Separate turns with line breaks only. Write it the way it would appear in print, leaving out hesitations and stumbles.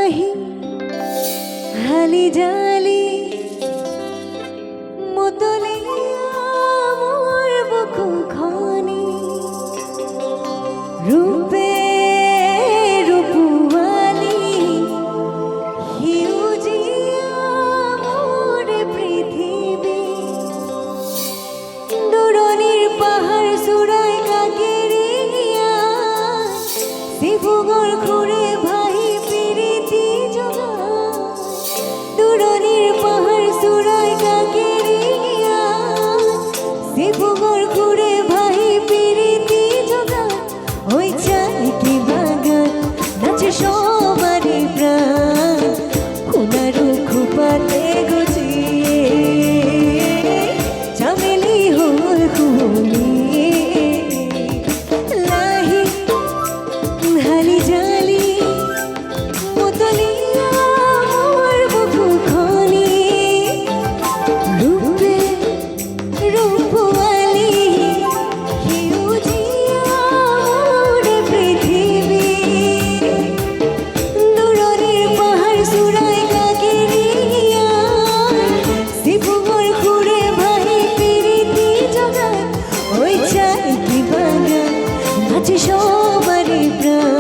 লাহি হালি জালি মতলিয়া মোর বুকু খনি রূপে রূপওয়ালি হিউজিয়া মোর পৃথিবী দূরনির পাহাড় চূড়ায় কাকেরিয়া শিবগড় ঘুরে ভাই প্রীতি জোগা দূরনির পাহাড় চূড়ায় কাকেরিয়া শিবগড় ঘুরে ভাই প্রীতি জোগা ওই চাই কি বাগান নাচে সবারই প্রাণ খুনারু খুপাতে গুছিয়ে চামেলি হল খুলি লাহি হালি জালি মতলিয়া মোর বুকু খনি রূপে রূপওয়ালি হিউজিয়া মোর পৃথিবী দূরনির পাহাড় চূড়ায় কাকেরিয়া শিবগড় ঘুরে ভাই প্রীতি জোগায় ওই চাই কি বাগান নাচে সবারই প্রাণ